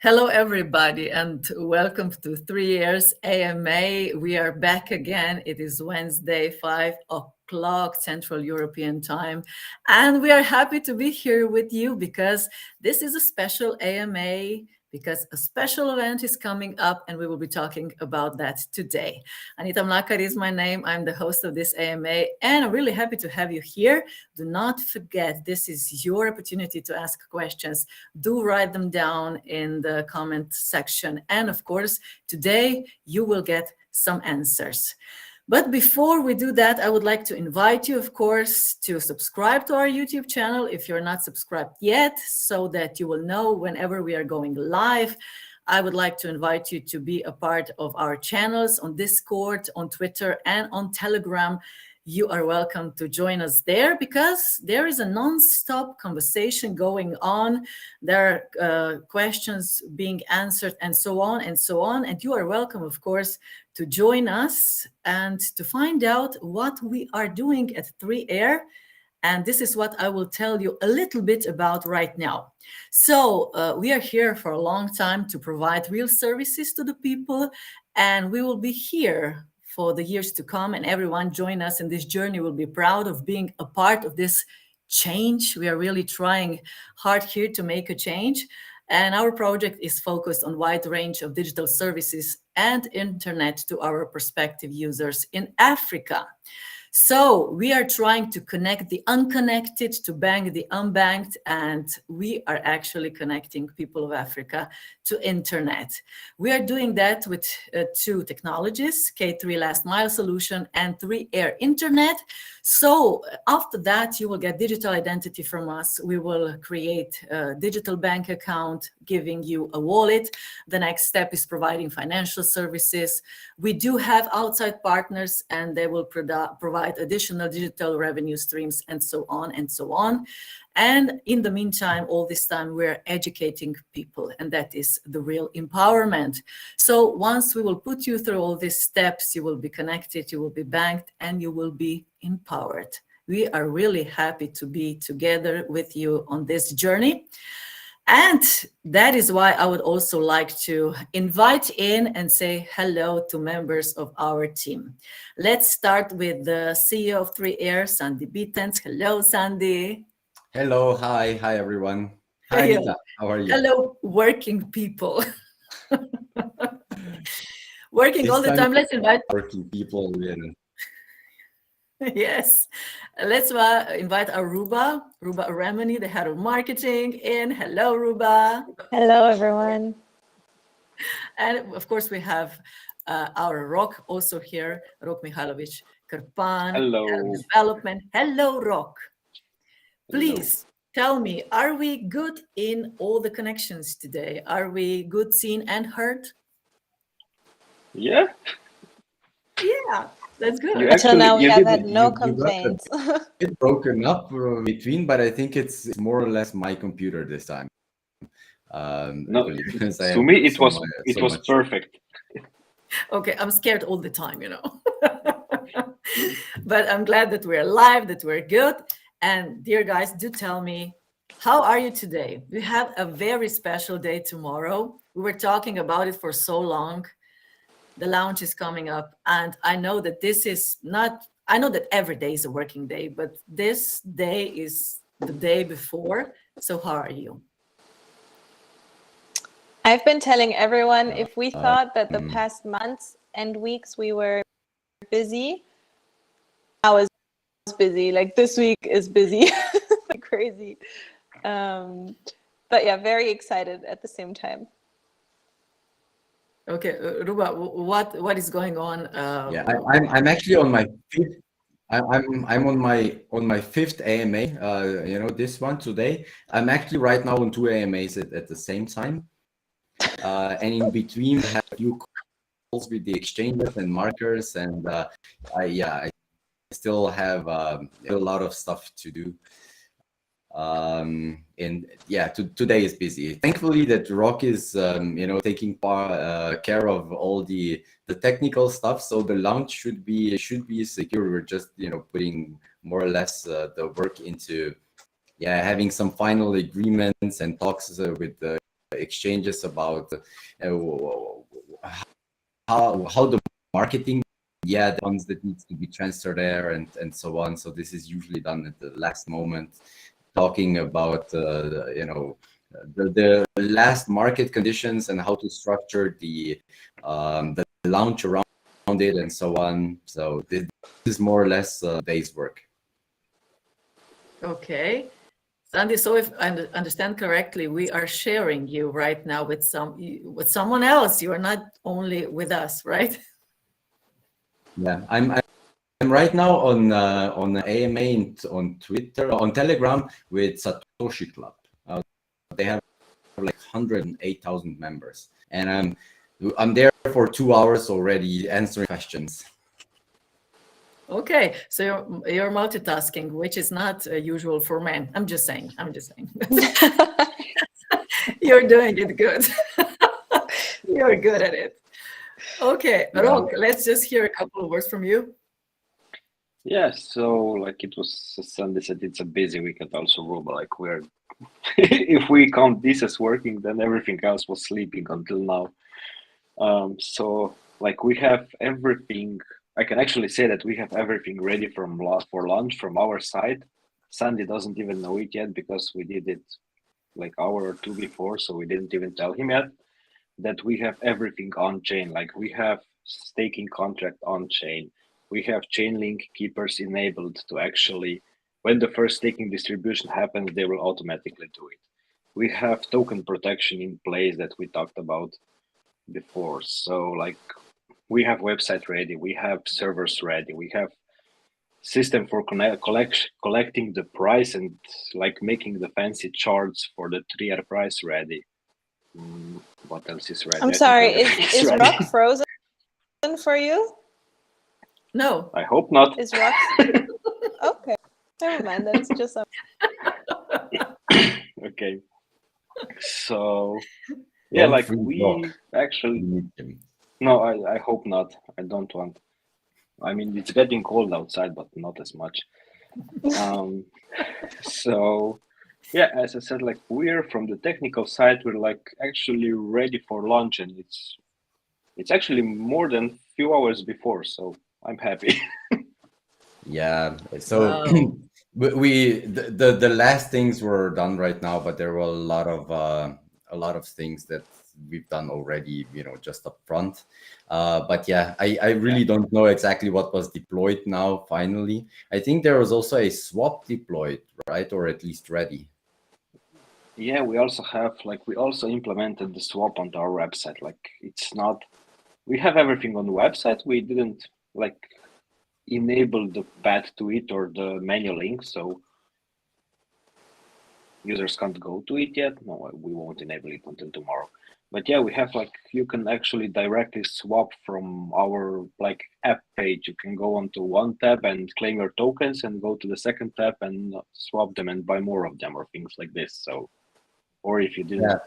Hello, everybody, and welcome to 3 Years AMA. We are back again. It is Wednesday, 5 o'clock Central European Time. And we are happy to be here with you because this is a special AMA, because a special event is coming up, and we will be talking about that today. Anita Mlakar is my name. I'm the host of this AMA, and I'm really happy to have you here. Do not forget, this is your opportunity to ask questions. Do write them down in the comment section. And of course, today you will get some answers. But before we do that, I would like to invite you, of course, to subscribe to our YouTube channel if you're not subscribed yet, so that you will know whenever we are going live. I would like to invite you to be a part of our channels on Discord, on Twitter, and on Telegram. You are welcome to join us there because there is a non-stop conversation going on. There are questions being answered and so on and so on. And you are welcome, of course, to join us and to find out what we are doing at 3Air. And this is what I will tell you a little bit about right now. So we are here for a long time to provide real services to the people, and we will be here for the years to come, and everyone join us in this journey. Will be proud of being a part of this change. We are really trying hard here to make a change, and our project is focused on wide range of digital services and internet to our prospective users in Africa. So we are trying to connect the unconnected, to bank the unbanked, and we are actually connecting people of Africa to internet. We are doing that with two technologies, K3 Last Mile Solution and 3Air Internet. So after that, you will get digital identity from us. We will create a digital bank account, giving you a wallet. The next step is providing financial services. We do have outside partners, and they will provide additional digital revenue streams, and so on and so on. And in the meantime, all this time, we're educating people, and that is the real empowerment. So once we will put you through all these steps, you will be connected, you will be banked, and you will be empowered. We are really happy to be together with you on this journey. And that is why I would also like to invite in and say hello to members of our team. Let's start with the CEO of 3Air, Sandy Bittens. Hello, Sandy. Hello, hi everyone. Hi, Anita. How are you? Hello, working people. Working This all the time. Let's invite working people in. Yes, let's invite our Ruba Remini, the head of marketing, in. Hello, Ruba. Hello, everyone. And of course, we have our Rock also here, Rok Mihailovic Karpan. Hello. Head of development. Hello, Rock. Please tell me, are we good in all the connections today? Are we good seen and heard? Yeah. Yeah, that's good. Until now, we you have did had it. no got complaints. It's broken up between, but I think it's more or less my computer this time. No, really, because I to have me it so was much- was perfect. Okay, I'm scared all the time, you know. But I'm glad that we're live, that we're good. And dear guys, do tell me, how are you today? We have a very special day tomorrow. We were talking about it for so long. The launch is coming up, and I know that this is not, I know that every day is a working day, but this day is the day before. So how are you? I've been telling everyone, if we thought that the past months and weeks we were busy, now is busy. Like this week is busy. Crazy. But yeah, very excited at the same time. Okay, Ruba, what is going on? Yeah, I'm actually on my fifth. I'm on my fifth AMA. This one today. I'm actually right now on two AMAs at the same time. And in between, we have a few calls with the exchanges and markers, and I still have a lot of stuff to do. And yeah, today is busy. Thankfully, that Rock is taking care of all the technical stuff, so the launch should be secure. We're just putting more or less the work into having some final agreements and talks with the exchanges about how the marketing, the ones that needs to be transferred there and so on. So this is usually done at the last moment, talking about the last market conditions and how to structure the launch around it and so on. So this is more or less day's work. Okay. Sandy, so if I understand correctly, we are sharing you right now with someone else. You are not only with us, right? Yeah, I'm right now on AMA and on Twitter, on Telegram with Satoshi Club. They have like 108,000 members, and I'm there for 2 hours already answering questions. Okay, so you're multitasking, which is not usual for men. I'm just saying. You're doing it good. You're good at it. Okay, Rok, let's just hear a couple of words from you. Yeah, so like it was Sunday said, it's a busy week at also Ruba. Like we're if we count this as working, then everything else was sleeping until now. So like we have everything. I can actually say that we have everything ready for lunch from our side. Sandy doesn't even know it yet because we did it like hour or two before, so we didn't even tell him yet that we have everything on chain. Like we have staking contract on chain. We have Chainlink keepers enabled to actually, when the first staking distribution happens, they will automatically do it. We have token protection in place that we talked about before. So like we have website ready, we have servers ready, we have system for collecting the price and like making the fancy charts for the 3-year price ready. What else is ready? I'm sorry, is Rock frozen for you? No. I hope not. Is Rock? Okay, never mind. That's just okay. So yeah, like we actually. No, I hope not. I don't want. I mean, it's getting cold outside, but not as much. So yeah, as I said, like we're from the technical side, we're like actually ready for launch, and it's actually more than few hours before, so I'm happy. Yeah, so the last things were done right now, but there were a lot of things that we've done already, just up front. But yeah, I really don't know exactly what was deployed now. Finally, I think there was also a swap deployed, right, or at least ready. Yeah, we also implemented the swap onto our website. Like it's not, we have everything on the website. We didn't like enable the path to it or the manual link, so users can't go to it yet. No, we won't enable it until tomorrow. But yeah, we have like, you can actually directly swap from our like app page. You can go onto one tab and claim your tokens and go to the second tab and swap them and buy more of them or things like this. So, or if you didn't,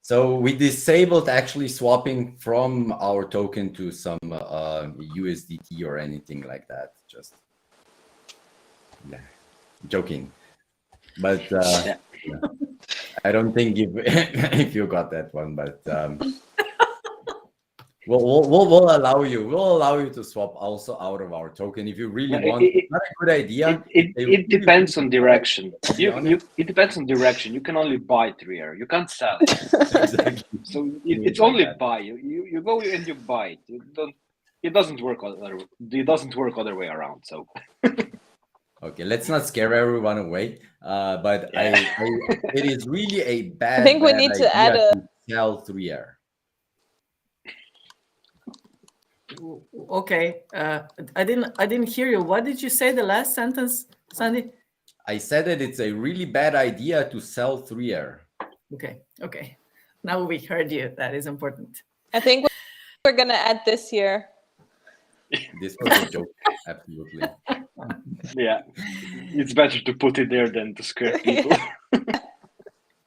so we disabled actually swapping from our token to some USDT or anything like that. Just joking, but I don't think if you got that one, but we'll allow you to swap also out of our token if you really want. It's not a good idea. It depends on direction. It depends on direction. You can only buy 3R. You can't sell it. Exactly. So it's only buy. You go and you buy it. It doesn't work other way around. So. Okay, let's not scare everyone away. But it is really a bad. I think we need to add a sell 3R. Okay, I didn't hear you. What did you say? The last sentence, Sandy? I said that it's a really bad idea to sell 3R. Okay. Now we heard you. That is important. I think we're gonna add this year. This was a joke, absolutely. Yeah, it's better to put it there than to scare people.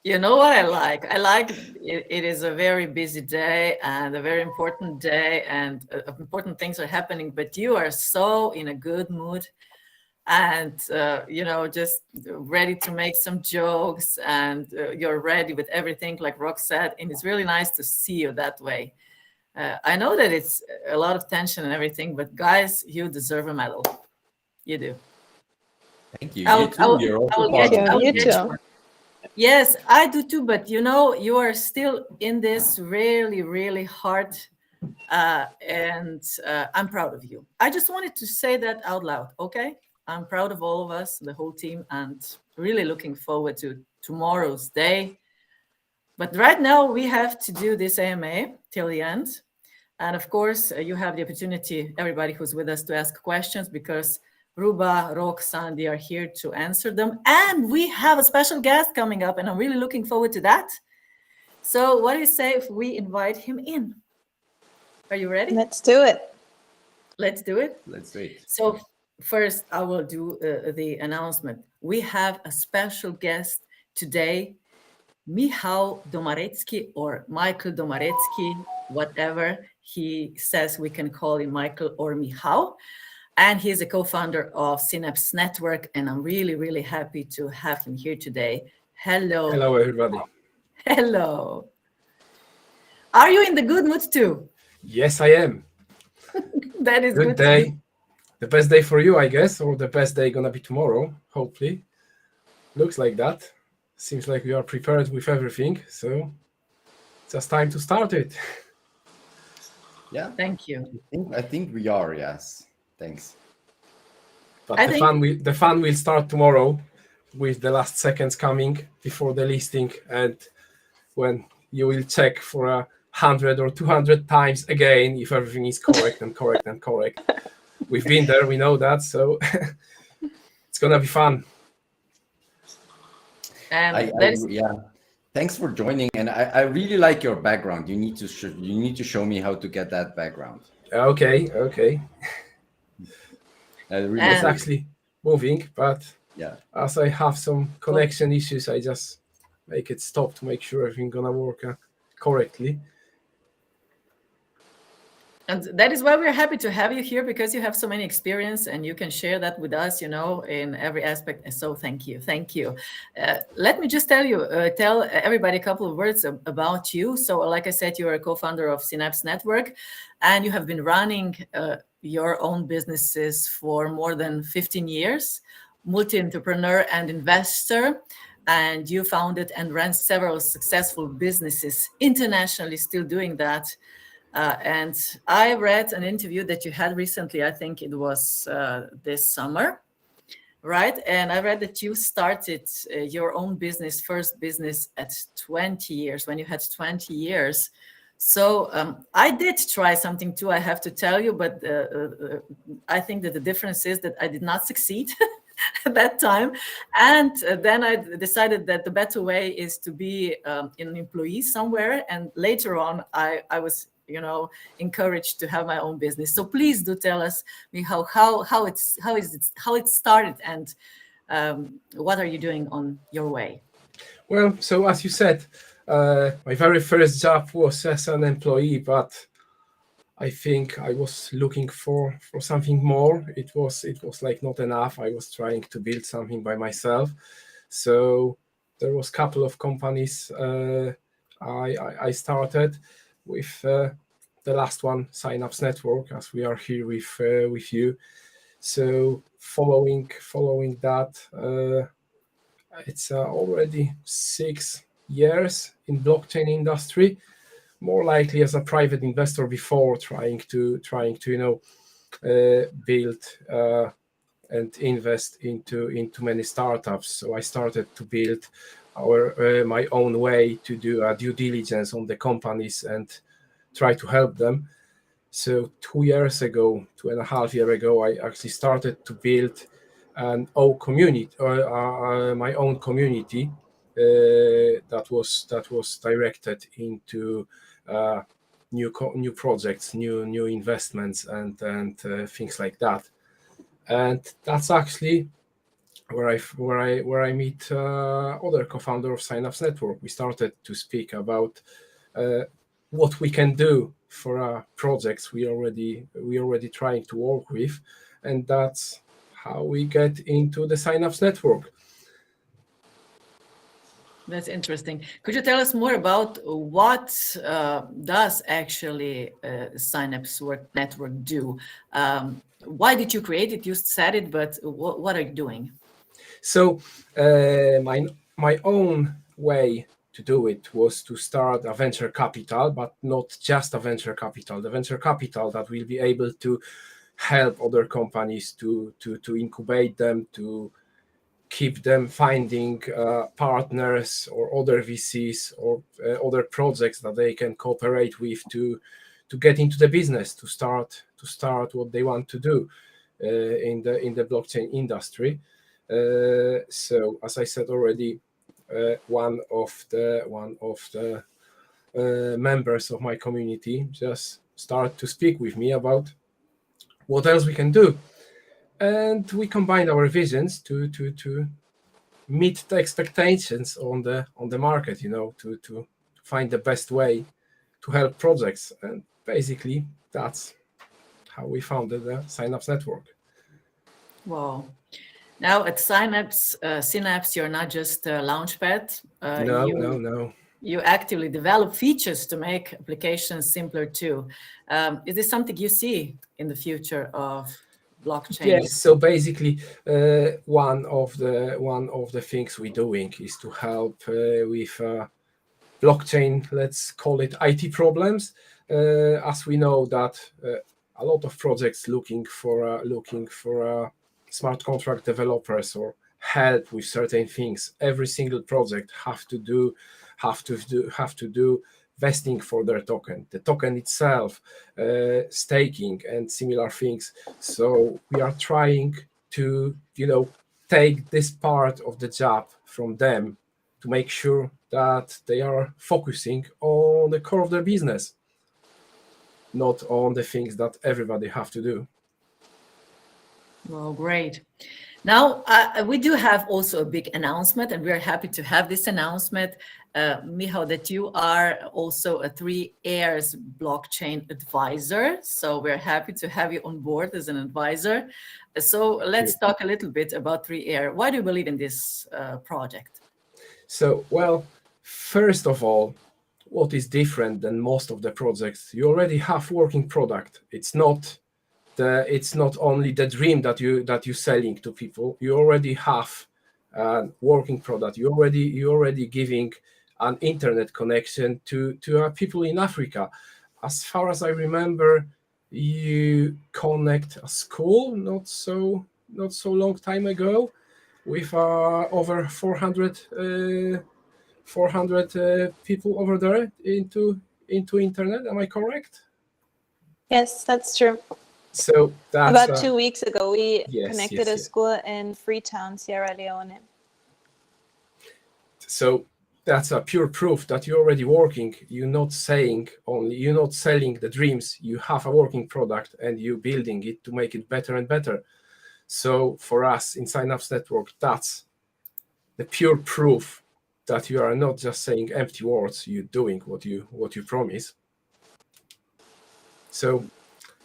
You know what I like? I like it is a very busy day and a very important day, and important things are happening, but you are so in a good mood. and just ready to make some jokes, and you're ready with everything, like Rock said, and it's really nice to see you that way. I know that it's a lot of tension and everything, but guys, you deserve a medal. You do. Thank you. I You will, I too. will, You're I also will part get, of You I will the you get team. too. you. Yes, I do too, but you are still in this really, really hard, and I'm proud of you. I just wanted to say that out loud, okay? I'm proud of all of us, the whole team, and really looking forward to tomorrow's day. But right now, we have to do this AMA till the end. And of course, you have the opportunity, everybody who's with us, to ask questions, because Ruba, Rok, Sandy are here to answer them. And we have a special guest coming up, and I'm really looking forward to that. So what do you say if we invite him in? Are you ready? Let's do it. Let's do it. Let's do it. So first, I will do the announcement. We have a special guest today, Michał Domarecki, or Michael Domarecki, whatever he says, we can call him Michael or Michał. And he's a co-founder of Synapse Network, and I'm really, really happy to have him here today. Hello. Hello, everybody. Hello. Are you in the good mood too? Yes, I am. That is Good good. day. The best day for you, I guess, or the best day gonna be tomorrow, hopefully. Looks like that. Seems like we are prepared with everything, so just time to start it. Yeah. Thank you. I think we are. Yes. Thanks. But I the think- fun will start tomorrow with the last seconds coming before the listing, and when you will check for 100 or 200 times again if everything is correct and correct and correct. We've been there, we know that, so it's gonna be fun. And Yeah. Thanks for joining, and I really like your background. You need to show me how to get that background. Okay. Really It's And- actually moving, but yeah. as I have some connection issues, I just make it stop to make sure everything gonna work correctly. And that is why we're happy to have you here, because you have so many experience and you can share that with us, in every aspect. And so thank you. Let me just tell everybody a couple of words about you. So like I said, you're a co-founder of Synapse Network, and you have been running your own businesses for more than 15 years, multi-entrepreneur and investor. And you founded and ran several successful businesses internationally, still doing that. And I read an interview that you had recently, I think it was this summer, right? And I read that you started your own first business at 20 years, when you had 20 years. So I did try something too, I have to tell you, but I think that the difference is that I did not succeed at that time. And then I decided that the better way is to be an employee somewhere. And later on, I was encouraged to have my own business. So please do tell us, Michał, how it started, and what are you doing on your way? Well, so as you said, my very first job was as an employee, but I think I was looking for something more. It was like not enough. I was trying to build something by myself. So there was a couple of companies I started with. The last one, Synapse Network, as we are here with you. So following that, it's already 6 years in blockchain industry. More likely as a private investor before trying to build and invest into many startups. So I started to build my own way to do a due diligence on the companies and try to help them. So 2.5 years ago, I actually started to build my own community that was directed into new projects, new investments, and things like that. And that's actually where I meet other co-founder of Synapse Network. We started to speak about what we can do for projects we already trying to work with, and that's how we get into the Synapse Network. That's interesting. Could you tell us more about what does actually Synapse Network do? Why did you create it? You said it, but what are you doing? So my own way to do it was to start a venture capital, but not just a venture capital. The venture capital that will be able to help other companies to incubate them, to keep them finding partners or other VCs or other projects that they can cooperate with to get into the business, to start what they want to do in the blockchain industry. So as I said already, one of the members of my community just started to speak with me about what else we can do. And we combined our visions to meet the expectations on the market, to find the best way to help projects. And basically, that's how we founded the Synapse Network. Wow. Now at Synapse, you're not just a launchpad. No. You actively develop features to make applications simpler too. Is this something you see in the future of blockchain? Yes. So basically, one of the things we're doing is to help with blockchain. Let's call it IT problems, as we know that a lot of projects looking for smart contract developers or help with certain things. Every single project have to do vesting for their token, the token itself, staking and similar things. So we are trying to take this part of the job from them to make sure that they are focusing on the core of their business, not on the things that everybody have to do. Well, great. Now, we do have also a big announcement, and we are happy to have this announcement, Michał, that you are also a 3 Airs blockchain advisor. So we're happy to have you on board as an advisor. So let's talk a little bit about 3 Air. Why do you believe in this project? So, well, first of all, what is different than most of the projects? You already have working product. It's not only the dream that you're selling to people. You already have a working product. You already giving an internet connection to people in Africa. As far as I remember, you connect a school not so long time ago with over 400 people over there into internet. Am I correct? Yes, that's true. So that's about 2 weeks ago, we connected a yes. school in Freetown, Sierra Leone. So that's a pure proof that you're already working. You're not selling the dreams. You have a working product and you're building it to make it better and better. So for us in Synapse Network, that's the pure proof that you are not just saying empty words. You're doing what you promise. So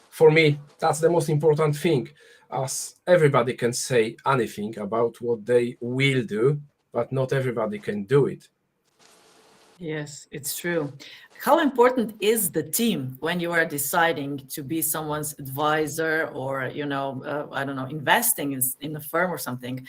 for me, that's the most important thing, as everybody can say anything about what they will do, but not everybody can do it. Yes, it's true. How important is the team when you are deciding to be someone's advisor or, I don't know, investing in a firm or something?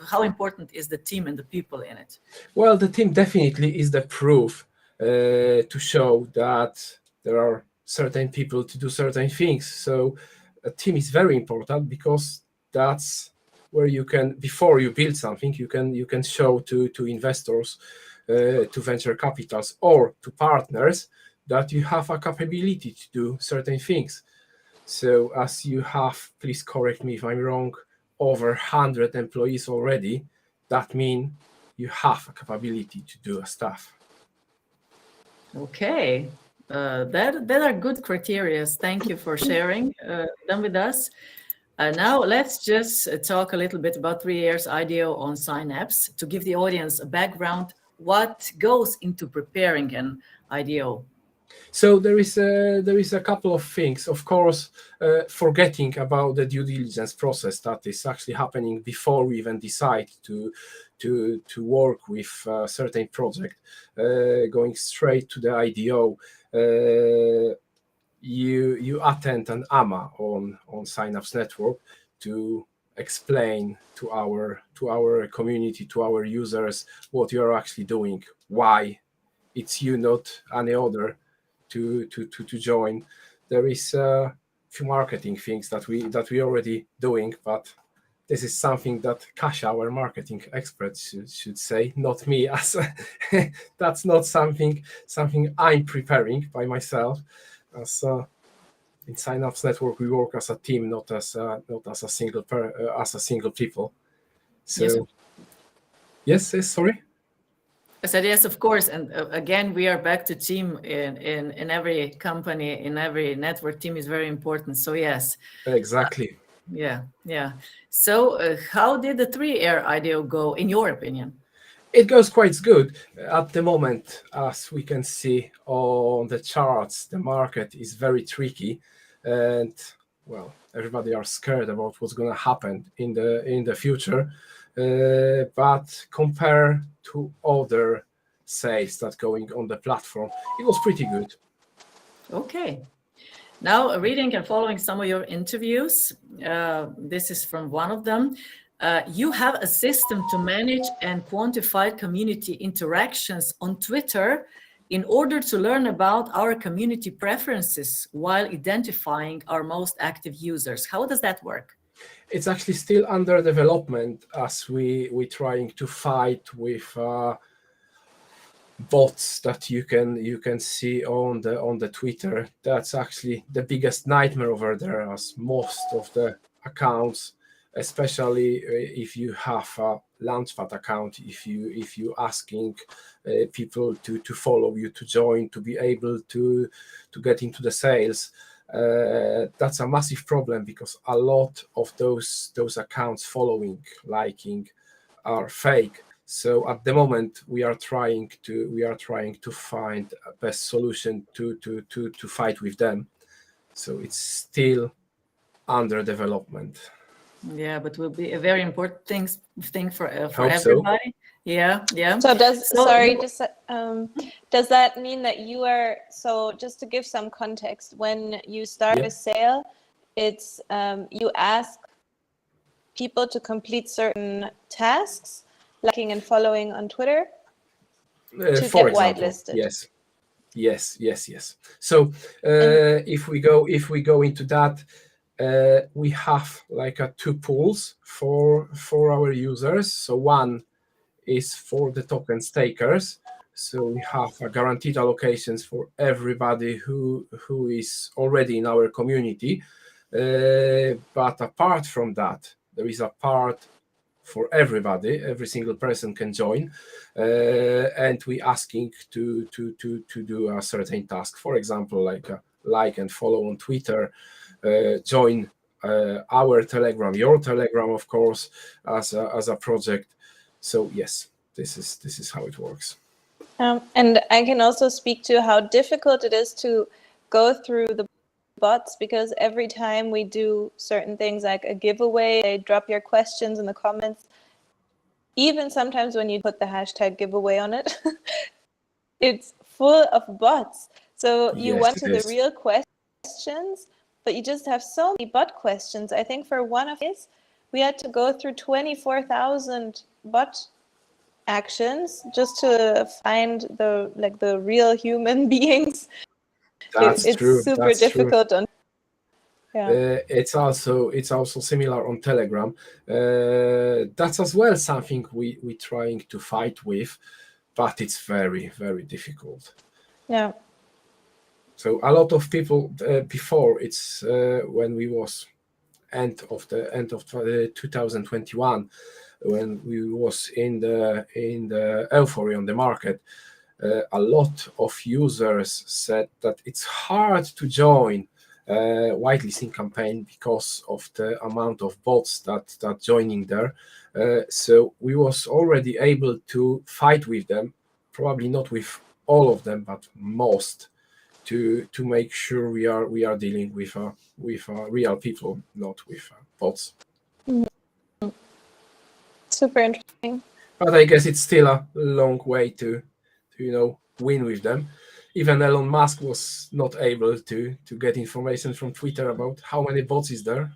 How important is the team and the people in it? Well, the team definitely is the proof to show that there are certain people to do certain things. So a team is very important because that's where you can, before you build something, you can show to investors, to venture capitals or to partners that you have a capability to do certain things. So as you have, please correct me if I'm wrong, over 100 employees already, that means you have a capability to do stuff. Okay. That are good criteria. Thank you for sharing them with us. Now let's just talk a little bit about 3 Airs IDO on Synapse to give the audience a background. What goes into preparing an IDO? So there is a couple of things. Of course, forgetting about the due diligence process that is actually happening before we even decide to work with a certain project, going straight to the IDO. You attend an AMA on Synapse Network to explain to our community, to our users, what you are actually doing, why it's you, not any other, to join. There is a few marketing things that we already doing, but this is something that Kasia, our marketing expert, should say, not me. As that's not something I'm preparing by myself. As in Synapse Network, we work as a team, not as a single people. So yes, sorry. I said yes, of course, and again, we are back to team in every company, in every network. Team is very important. So yes, exactly. Yeah. So how did the 3-year IDO go, in your opinion? It goes quite good at the moment. As we can see on the charts, the market is very tricky, and well, everybody are scared about what's going to happen in the future. But compared to other sales that going on the platform, it was pretty good. Okay. Now, reading and following some of your interviews, this is from one of them. You have a system to manage and quantify community interactions on Twitter in order to learn about our community preferences while identifying our most active users. How does that work? It's actually still under development as we trying to fight with bots that you can see on the Twitter. That's actually the biggest nightmare over there, as most of the accounts, especially if you have a Launchpad account, if you asking people to follow you, to join, to be able to get into the sales, that's a massive problem, because a lot of those accounts following, liking, are fake. So at the moment, we are trying to find a best solution to fight with them. So it's still under development. Yeah, but will be a very important thing for Hope everybody. So. Yeah. So does that mean that you are, so just to give some context, when you start a sale, it's you ask people to complete certain tasks, liking and following on Twitter, to for get example, whitelisted. Yes. So if we go into that, we have like two pools for our users. So one is for the token stakers. So we have a guaranteed allocations for everybody who is already in our community. But apart from that, there is a part for everybody. Every single person can join, and we asking to do a certain task. For example, like and follow on Twitter, join our Telegram, your Telegram, of course, as a project. So yes, this is how it works. And I can also speak to how difficult it is to go through the bots, because every time we do certain things like a giveaway, they drop your questions in the comments. Even sometimes when you put the hashtag giveaway on it, it's full of bots. So you want to the real questions, but you just have so many bot questions. I think for one of these, we had to go through 24,000 bot actions just to find the real human beings. It's true. Super difficult. It's also similar on Telegram. That's as well something we trying to fight with, but it's very, very difficult. Yeah. So a lot of people before, it's when we was end of 2021, when we was in the euphoria on the market, a lot of users said that it's hard to join whitelisting campaign because of the amount of bots that joining there. So we was already able to fight with them, probably not with all of them, but most, to make sure we are dealing with real people, not with bots. Super interesting. But I guess it's still a long way to win with them. Even Elon Musk was not able to get information from Twitter about how many bots is there.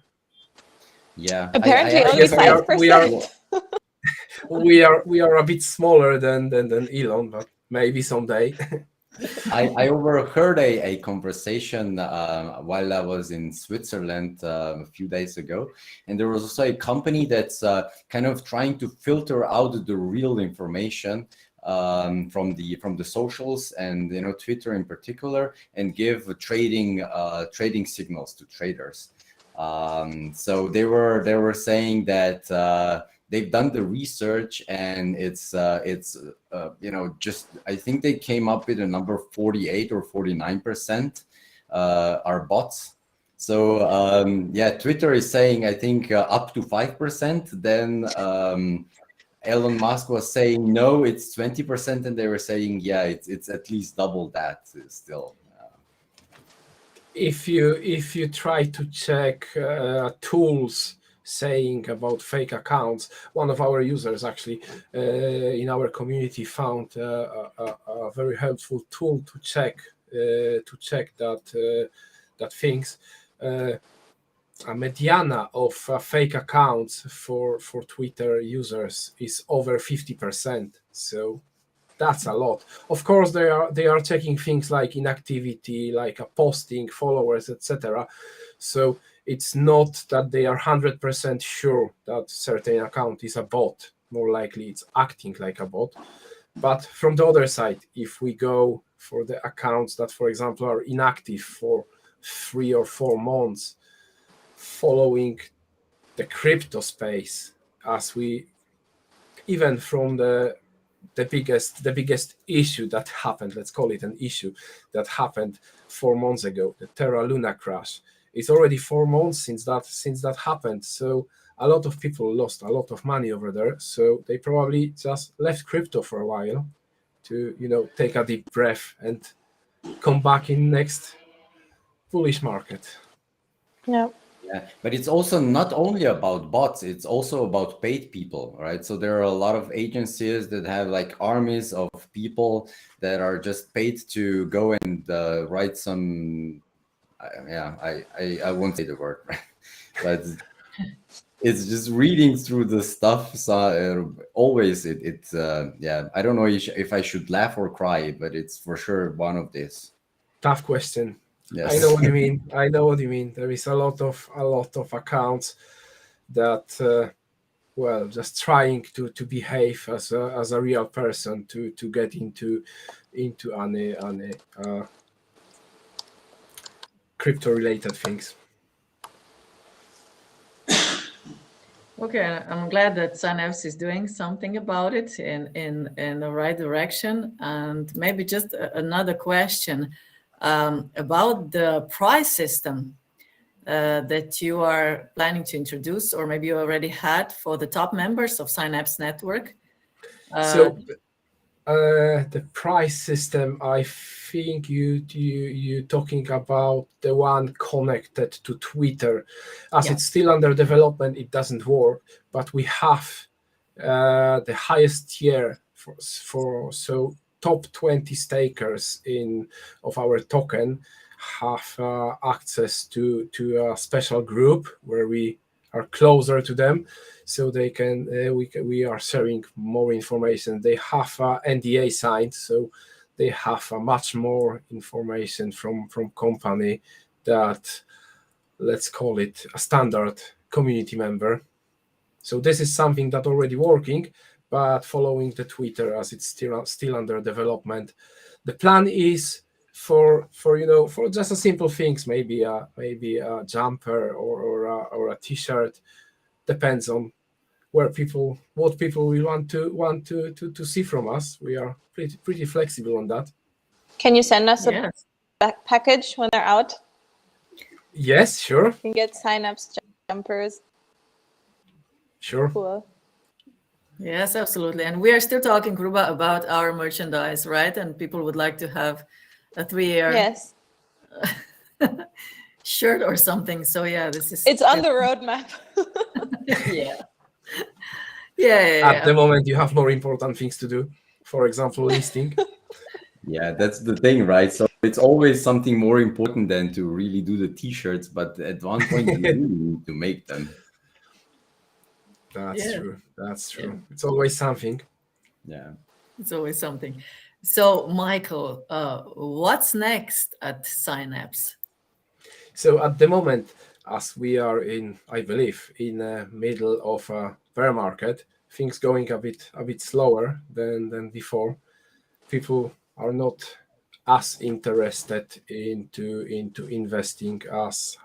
Yeah, Apparently, I only guess we are- 5%. We are a bit smaller than Elon, but maybe someday. I overheard a conversation while I was in Switzerland a few days ago, and there was also a company that's kind of trying to filter out the real information from the socials and Twitter in particular, and give trading signals to traders. So they were saying that they've done the research, and it's just, I think they came up with a number 48 or 49% are bots. So Twitter is saying, I think up to 5%. Then Elon Musk was saying no, it's 20%, and they were saying it's at least double that still. If you try to check tools saying about fake accounts, one of our users actually in our community found a very helpful tool to check that things. A mediana of fake accounts for Twitter users is over 50%. So that's a lot. Of course, they are checking things like inactivity, like a posting, followers, etc. So it's not that they are 100% sure that certain account is a bot. More likely, it's acting like a bot. But from the other side, if we go for the accounts that, for example, are inactive for 3 or 4 months, following the crypto space, as we even from the biggest issue that happened, let's call it an issue that happened 4 months ago, the Terra Luna crash. It's already 4 months since that happened. So a lot of people lost a lot of money over there. So they probably just left crypto for a while to take a deep breath and come back in next bullish market. Yeah. Yeah, but it's also not only about bots, it's also about paid people, right? So there are a lot of agencies that have like armies of people that are just paid to go and write some, I won't say the word, but it's just reading through the stuff. So always I don't know if I should laugh or cry, but it's for sure one of these. Tough question. Yes. I know what you mean. There is a lot of accounts that just trying to behave as a real person to get into any crypto related things. Okay, I'm glad that Synapse is doing something about it in the right direction. And maybe just another question about the price system that you are planning to introduce, or maybe you already had for the top members of Synapse Network. So the price system, I think you talking about the one connected to Twitter. As it's still under development, it doesn't work, but we have the highest tier for so top 20 stakers of our token have access to a special group where we are closer to them, so they can we are sharing more information. They have NDA signed, so they have much more information from company that, let's call it, a standard community member. So this is something that already working, but following the Twitter as it's still under development. The plan is for just a simple things, maybe a jumper or a t-shirt, depends on what people will want to see from us. We are pretty flexible on that. Can you send us a package when they're out? Yes, sure. You can get Synapse jumpers. Sure. Cool. Yes, absolutely. And we are still talking, Ruba, about our merchandise, right? And people would like to have a 3-year shirt or something. So yeah, this is. It's on the roadmap. Yeah. Yeah. At the moment, you have more important things to do. For example, listing. Yeah, that's the thing, right? So it's always something more important than to really do the t-shirts, but at one point you really need to make them. That's Yeah. true. That's true. Yeah. It's always something. Yeah. It's always something. So, Michael, what's next at Synapse? So at the moment, as we are in, I believe, in the middle of a bear market, things going a bit slower than before. People are not as interested into investing as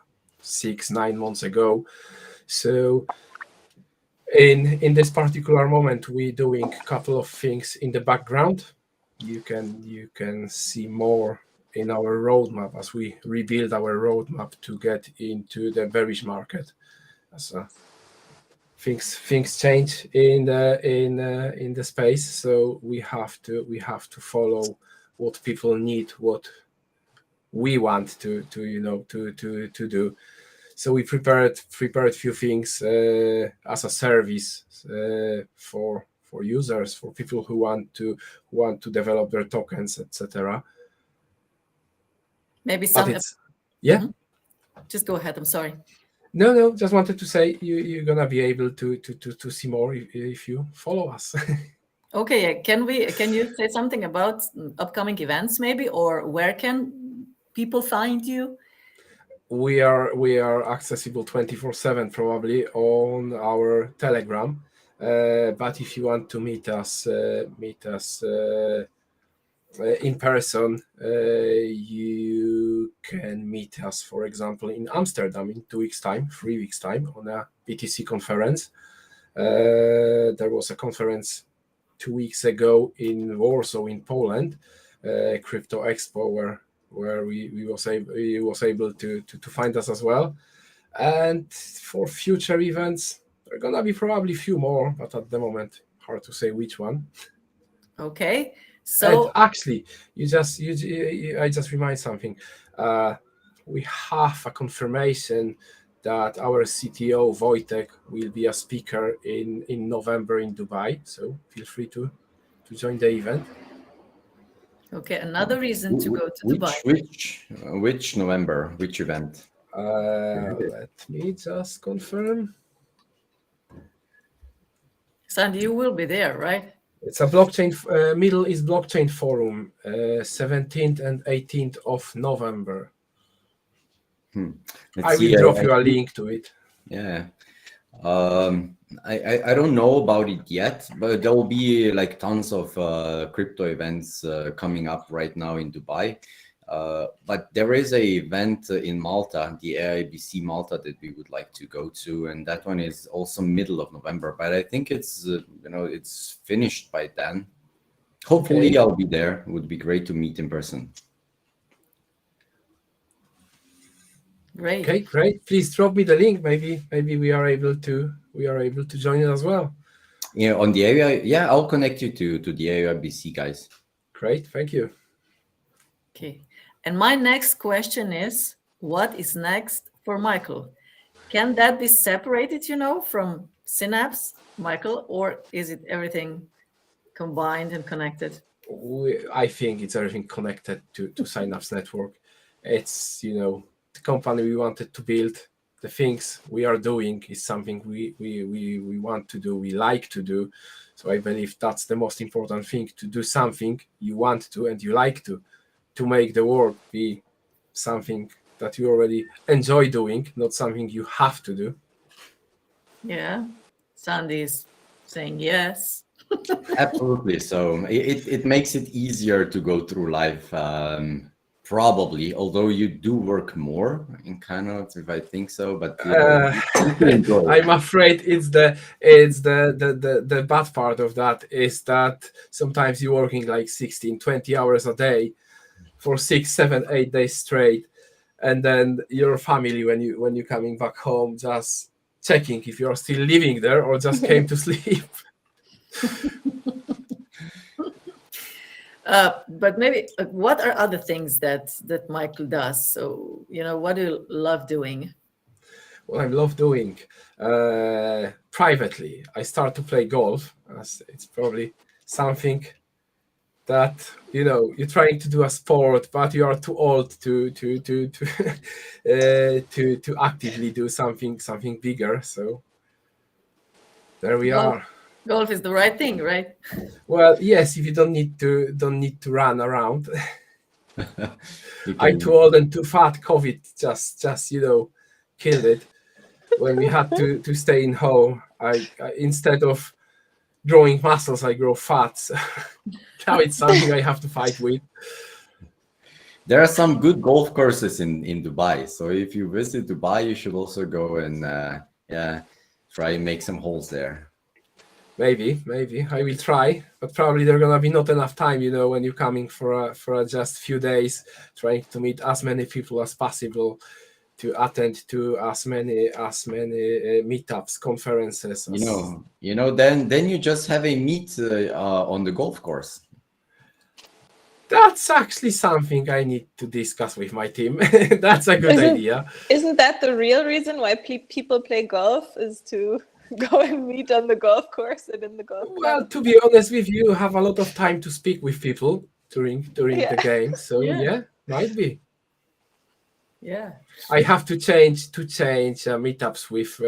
6-9 months ago. So in this particular moment, we're doing a couple of things in the background. You can see more in our roadmap as we rebuild our roadmap to get into the bearish market. As things change in the space, so we have to follow what people need, what we want to do. So we prepared a few things as a service for users, for people who want to develop their tokens, etc. Maybe But some. it's yeah. Just go ahead. I'm sorry. No. Just wanted to say you're gonna be able to see more if you follow us. Okay. Yeah. Can you say something about upcoming events, maybe, or where can people find you? We are accessible 24/7 probably on our Telegram. But if you want to meet us in person, you can meet us, for example, in Amsterdam in 3 weeks time, on a BTC conference. There was a conference 2 weeks ago in Warsaw, in Poland, Crypto Expo, where we was able to find us as well. And for future events, there are gonna be probably a few more, but at the moment, hard to say which one. Okay. So And actually, I just remind something. We have a confirmation that our CTO Wojtek will be a speaker in November in Dubai. So feel free to join the event. okay, another reason to go to Dubai. Which November? Which event? Let me just confirm. Sandy, you will be there, right? It's a blockchain, Middle East Blockchain Forum, 17th and 18th of November. I will drop you a link to it. Yeah. I don't know about it yet, but there will be like tons of crypto events coming up right now in Dubai. But there is a event in Malta, the AIBC Malta, that we would like to go to, and that one is also middle of November. But I think it's it's finished by then. Hopefully, Okay. I'll be there. It would be great to meet in person. Great. Okay, great. Please drop me the link. Maybe we are able to join it as well. Yeah, on the area. Yeah, I'll connect you to the AIBC guys. Great, thank you. Okay. And my next question is, what is next for Michael? Can that be separated, from Synapse, Michael, or is it everything combined and connected? I think it's everything connected to Synapse Network. It's the company we wanted to build. The things we are doing is something we want to do, we like to do. So I believe that's the most important thing, to do something you want to and you like to make the work be something that you already enjoy doing, not something you have to do. Yeah. Sandy is saying yes. Absolutely. So it makes it easier to go through life, probably, although you do work more in kind of, if I think so, but I'm afraid it's the bad part of that is that sometimes you're working like 16-20 hours a day for 6, 7, 8 days straight, and then your family, when you're coming back home, just checking if you're still living there or just came to sleep. But maybe what are other things that Michael does? So, what do you love doing? What I love doing privately, I start to play golf. It's probably something that you're trying to do a sport, but you are too old to actively do something bigger. So there we Golf, are. golf is the right thing, right? Well, yes, if you don't need to run around. You I'm can, too old and too fat. COVID just killed it. When we had to stay in home, I instead of growing muscles, I grow fat. So now it's something I have to fight with. there are some good golf courses in Dubai. So if you visit Dubai, you should also go and try and make some holes there. Maybe I will try, but probably there's gonna be not enough time. When you're coming for a just few days, trying to meet as many people as possible, to attend to as many meetups, conferences. Then you just have a meet on the golf course. That's actually something I need to discuss with my team. That's a good idea. Isn't that the real reason why people play golf, is to go and meet on the golf course and in the golf club? Well, to be honest with you, have a lot of time to speak with people during Yeah. the game. So Yeah. might be. Yeah. I have to change meetups with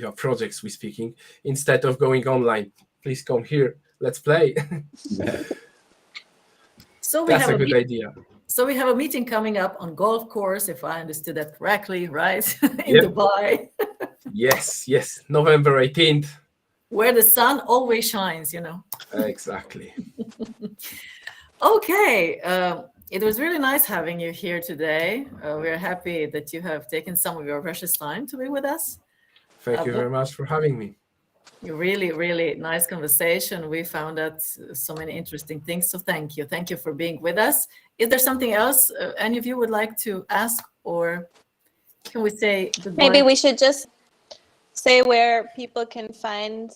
our projects we're speaking, instead of going online. Please come here. Let's play. So we That's have a good idea. So we have a meeting coming up on golf course, if I understood that correctly, right? In Yep. Dubai, Yes. November 18th. where the sun always shines, Exactly. Okay. It was really nice having you here today. We're happy that you have taken some of your precious time to be with us. Thank you very much for having me. Really, really nice conversation. We found out so many interesting things. So thank you. Thank you for being with us. Is there something else any of you would like to ask, or can we say goodbye? Maybe we should just say where people can find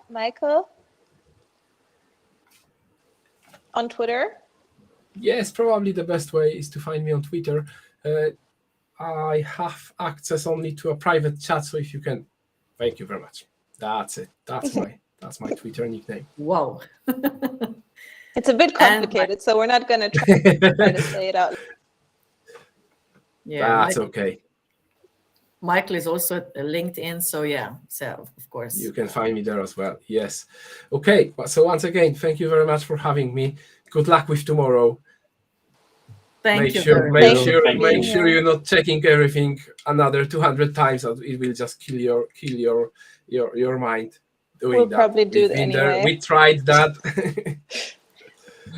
Michael on Twitter. Yes, probably the best way is to find me on Twitter. I have access only to a private chat, so if you can, thank you very much. That's it. That's my Twitter nickname. Wow. It's a bit complicated, so we're not going to try to say it out. Yeah, That's okay. Michael is also at LinkedIn, so of course. You can find me there as well. Yes. Okay. So once again, thank you very much for having me. Good luck with tomorrow. Thank you. Make sure you're not checking everything another 200 times. It will just kill your mind doing we'll that. Probably do it anyway. We tried that.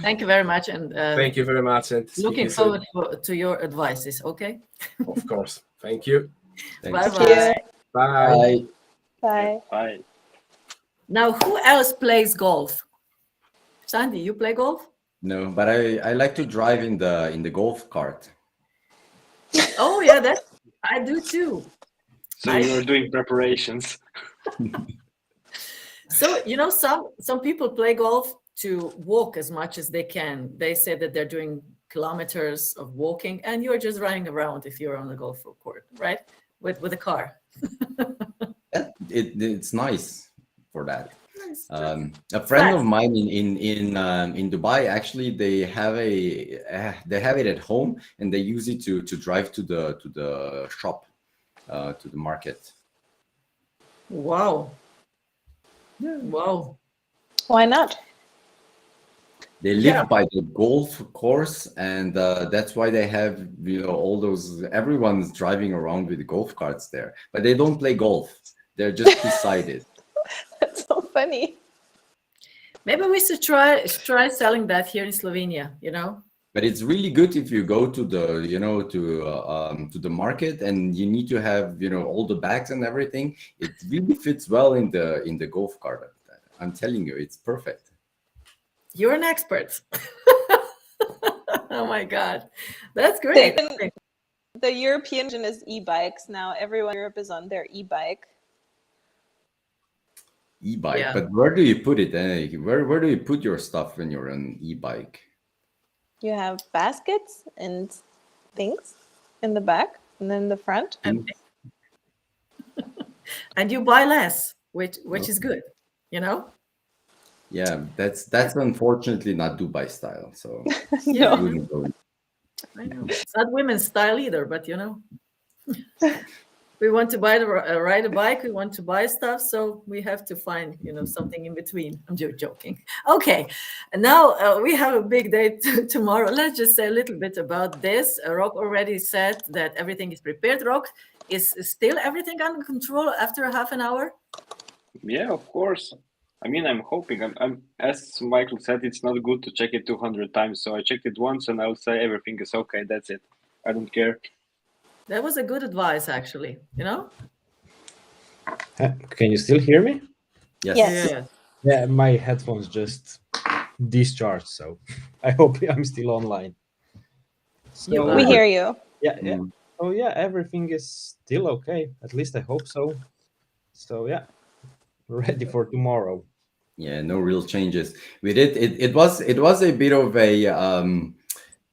Thank you very much, and thank you very much, and looking forward to your advices. Okay. Of course. Thank you. Bye-bye. Bye. Bye. Bye. Now, who else plays golf? Sandy, you play golf? No, but I like to drive in the golf cart. Oh yeah, I do too. So you're doing preparations. So some people play golf to walk as much as they can. They say that they're doing kilometers of walking, and you're just running around if you're on the golf court, right? With a car. It's nice for that. Nice. A friend of mine in Dubai, actually, they have it at home, and they use it to drive to the shop, to the market. Wow. Wow. Why not? They live by the golf course, and that's why they have all those. Everyone's driving around with golf carts there, but they don't play golf. They're just beside it. That's so funny. Maybe we should try selling that here in Slovenia. But it's really good if you go to the to the market, and you need to have all the bags and everything. It really fits well in the golf cart. I'm telling you, it's perfect. You're an expert. Oh my God, that's great. The European version is e-bikes now. Everyone in Europe is on their e-bike. E-bike, Yeah. but where do you put it? Where do you put your stuff when you're on e-bike? You have baskets and things in the back and then the front. And you buy less, which is good, you know? Yeah, that's unfortunately not Dubai style. So Yeah, I I wouldn't go. I know. It's not women's style either, but you know, we want to ride a bike, we want to buy stuff, so we have to find, you know, something in between. I'm just joking. Okay, and now we have a big day tomorrow. Let's just say a little bit about this. Rock already said that everything is prepared. Rock, is still everything under control after a half an hour? Yeah, of course. I mean, I'm hoping. I'm as Michael said, it's not good to check it 200 times. So I checked it once, and I'll say everything is okay. That's it. I don't care. That was a good advice, actually, you know? Can you still hear me? Yes. Yes. Yeah. Yeah, my headphones just discharged, so I hope I'm still online. You So We are. hear you. yeah, yeah. Mm. Oh yeah, everything is still okay. At least I hope so. So yeah, ready for tomorrow. Yeah, no real changes. We did it was a bit of a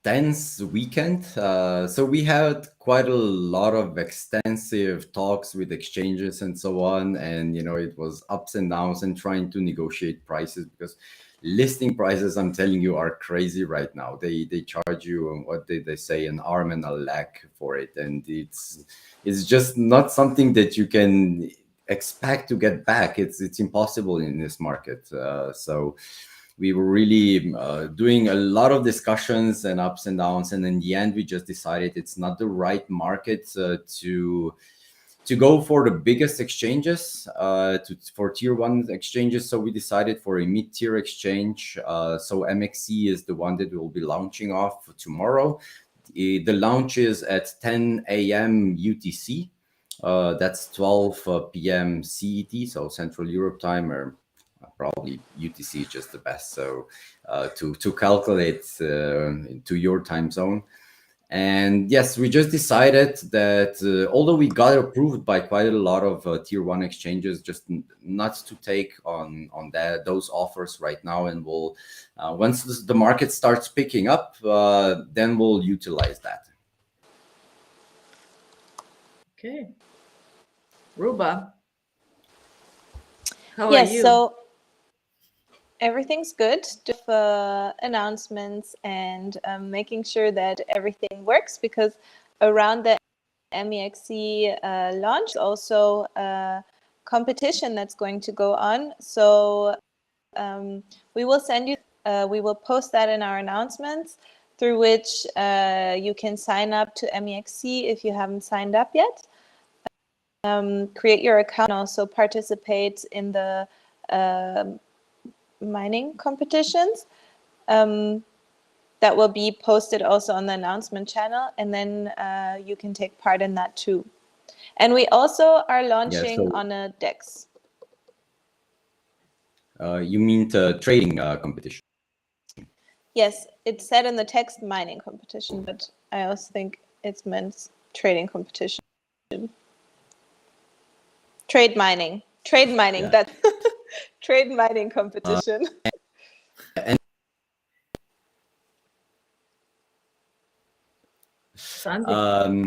tense weekend. So we had quite a lot of extensive talks with exchanges and so on. And you know, it was ups and downs and trying to negotiate prices because listing prices, I'm telling you, are crazy right now. They charge you what did they say, an arm and a leg for it, and it's just not something that you can expect to get back. It's impossible in this market. So we were really doing a lot of discussions and ups and downs, and in the end we just decided it's not the right market to go for the biggest exchanges, for tier one exchanges. So we decided for a mid-tier exchange. So MXC is the one that will be launching off tomorrow. The launch is at 10 a.m. UTC. That's 12 p.m. CET, so Central Europe time, or probably UTC is just the best. So to calculate to your time zone. And yes, we just decided that although we got approved by quite a lot of tier one exchanges, just not to take on those offers right now. And we'll once the market starts picking up, then we'll utilize that. Okay. Ruba, how are Yes, you? so everything's good. Just announcements and making sure that everything works, because around the MEXC launch, also a competition that's going to go on. So we will send you, we will post that in our announcements, through which you can sign up to MEXC if you haven't signed up yet. Create your account and also participate in the mining competitions. That will be posted also on the announcement channel, and then you can take part in that too. And we also are launching on a DEX. You mean the trading competition? Yes, it's said in the text mining competition, but I also think it's meant trading competition. Trade mining, Yeah. that trade mining competition.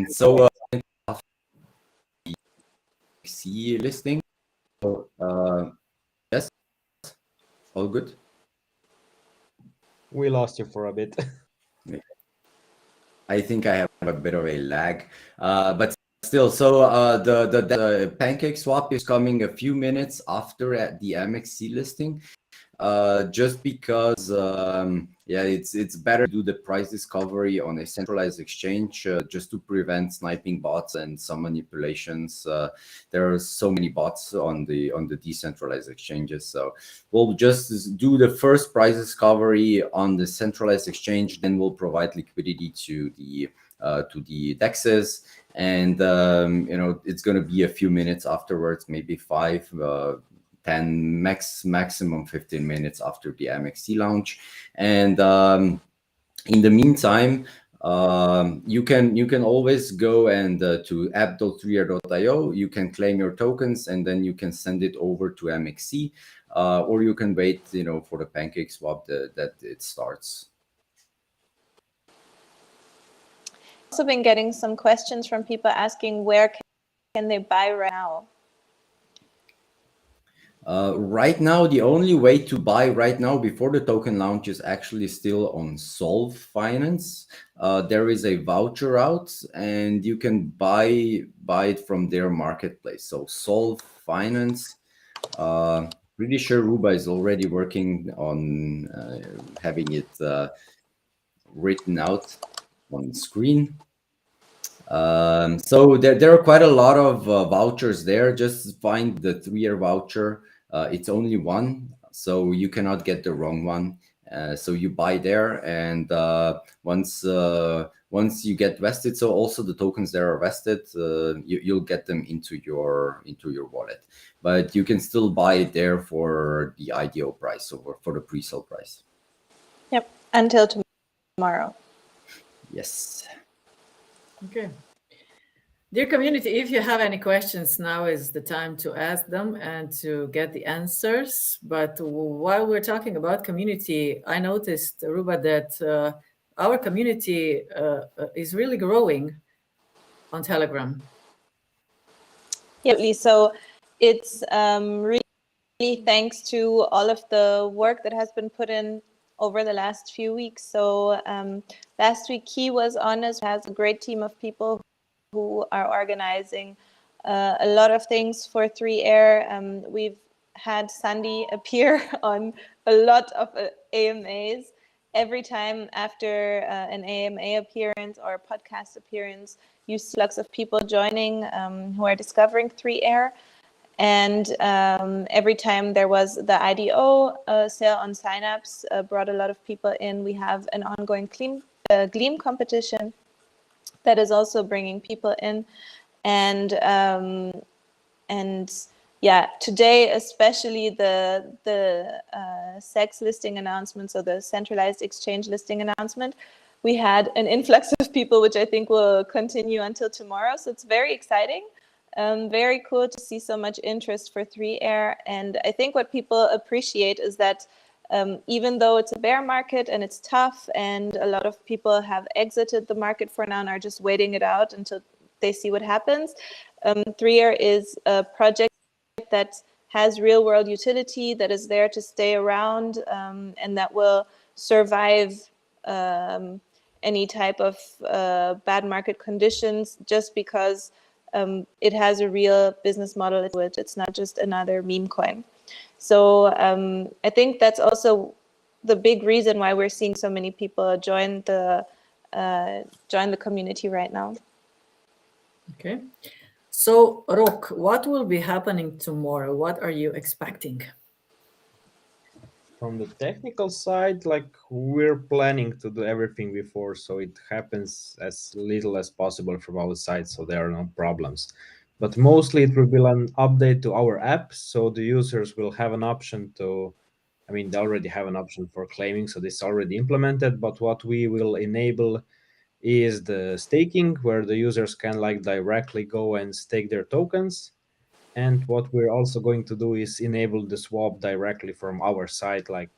So see listing. So yes, all good. We lost you for a bit. I think I have a bit of a lag, but still. So the pancake swap is coming a few minutes after at the MXC listing. Just because yeah, it's better to do the price discovery on a centralized exchange, just to prevent sniping bots and some manipulations. There are so many bots on the decentralized exchanges, so we'll just do the first price discovery on the centralized exchange, then we'll provide liquidity to the dexes, and you know, it's going to be a few minutes afterwards, maybe 5 10 maximum 15 minutes after the MXC launch. And in the meantime, You can always go and to app.3r.io. You can claim your tokens and then you can send it over to MXC, or you can wait, for the pancake swap that it starts. Also been getting some questions from people asking where can they buy right now. Right now, the only way to buy right now before the token launch is actually still on Solve Finance. There is a voucher out, and you can buy it from their marketplace. So Solve Finance. Pretty sure Ruba is already working on having it written out on screen. So there are quite a lot of vouchers there. Just find the 3-year voucher. It's only one, so you cannot get the wrong one. So you buy there, and once you get vested, so also the tokens there are vested, you'll get them into your wallet. But you can still buy it there for the IDO price or for the pre-sale price. Yep, until tomorrow. Yes. Okay. Dear community, if you have any questions, now is the time to ask them and to get the answers. But while we're talking about community, I noticed, Ruba, that our community is really growing on Telegram. Yeah, so it's really thanks to all of the work that has been put in over the last few weeks. So last week, Key was on us, has a great team of people who are organizing a lot of things for 3Air. We've had Sandy appear on a lot of AMAs. Every time after an AMA appearance or a podcast appearance, you see lots of people joining who are discovering 3Air. And every time there was the IDO sale on Synapse, brought a lot of people in. We have an ongoing Gleam competition that is also bringing people in. And yeah, today, especially the SEX listing announcement, so the centralized exchange listing announcement, we had an influx of people, which I think will continue until tomorrow. So it's very exciting. Very cool to see so much interest for 3Air. And I think what people appreciate is that even though it's a bear market and it's tough and a lot of people have exited the market for now and are just waiting it out until they see what happens, 3Air is a project that has real world utility, that is there to stay around, and that will survive any type of bad market conditions, just because it has a real business model to it. It's not just another meme coin. So I think that's also the big reason why we're seeing so many people join the community right now. Okay. So, Rok, what will be happening tomorrow? What are you expecting? From the technical side, like, we're planning to do everything before, so it happens as little as possible from our side, so there are no problems. But mostly it will be an update to our app, so the users will have an option to, I mean, they already have an option for claiming, so this is already implemented, but what we will enable is the staking, where the users can like directly go and stake their tokens. And what we're also going to do is enable the swap directly from our side, like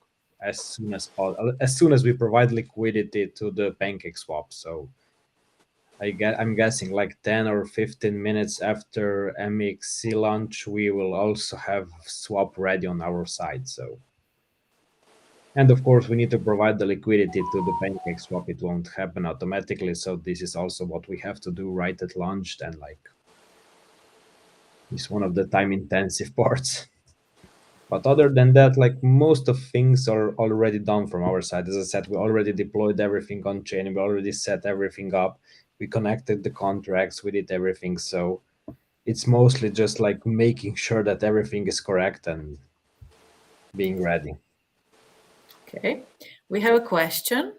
as soon as we provide liquidity to the pancake swap. So I'm guessing like 10 or 15 minutes after MXC launch, we will also have swap ready on our side. So, and of course, we need to provide the liquidity to the pancake swap. It won't happen automatically. So this is also what we have to do right at launch. And like, it's one of the time-intensive parts. But other than that, like, most of things are already done from our side. As I said, we already deployed everything on chain. We already set everything up. We connected the contracts. We did everything. So it's mostly just like making sure that everything is correct and being ready. Okay. We have a question.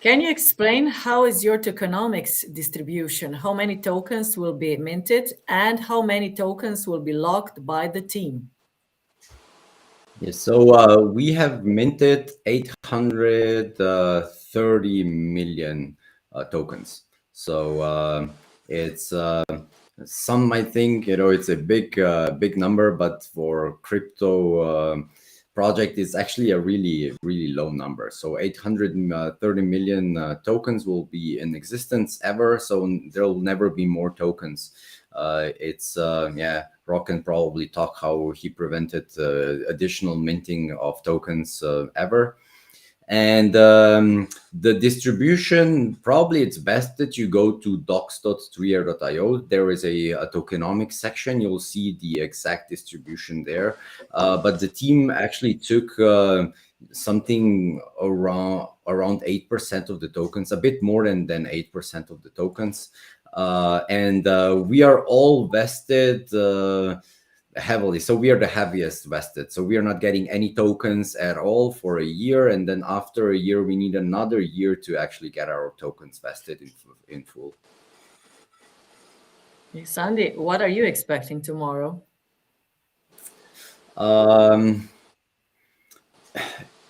Can you explain how is your tokenomics distribution? How many tokens will be minted and how many tokens will be locked by the team? Yes, so we have minted 830 million tokens. So it's some might think it's a big number, but for crypto project, it's actually a really low number. So 830 million tokens will be in existence ever. So there will never be more tokens. It's yeah. Rock can probably talk how he prevented additional minting of tokens ever. And the distribution, probably it's best that you go to docs.3r.io. There is a tokenomics section. You'll see the exact distribution there. But the team actually took something around 8% of the tokens, a bit more than 8% of the tokens. And we are all vested heavily. So we are the heaviest vested. So we are not getting any tokens at all for a year. And then after a year, we need another year to actually get our tokens vested in full. Sandy, what are you expecting tomorrow?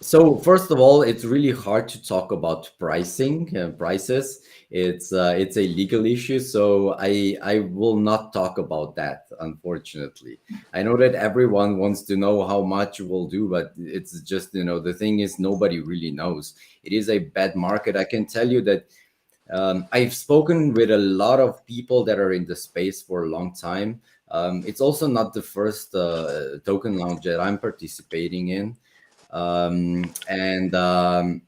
So first of all, it's really hard to talk about prices. It's a legal issue, so I will not talk about that, unfortunately. I know that everyone wants to know how much we'll do, but it's just the thing is nobody really knows. It is a bad market. I can tell you that I've spoken with a lot of people that are in the space for a long time. It's also not the first token launch that I'm participating in. And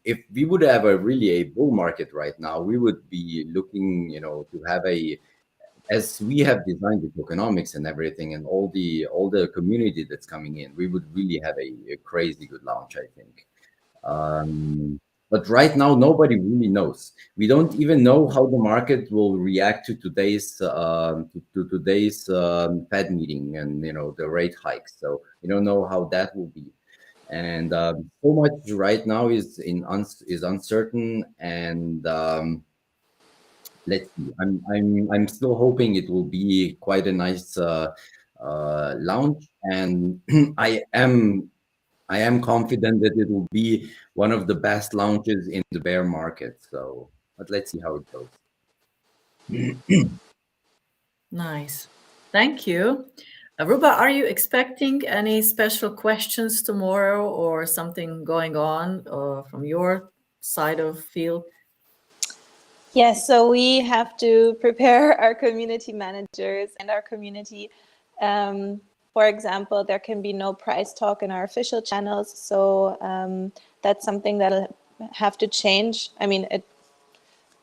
if we would have a bull market right now, we would be looking, to have as we have designed the tokenomics and everything, and all the community that's coming in, we would really have a crazy good launch, I think. But right now, nobody really knows. We don't even know how the market will react to today's Fed meeting and the rate hikes. So we don't know how that will be. And so much right now is uncertain, and let's see. I'm still hoping it will be quite a nice launch, and I am confident that it will be one of the best launches in the bear market. So, but let's see how it goes. Nice. Thank you. Aruba, are you expecting any special questions tomorrow or something going on from your side of field? Yes, so we have to prepare our community managers and our community. For example, there can be no price talk in our official channels, so that's something that'll have to change. I mean,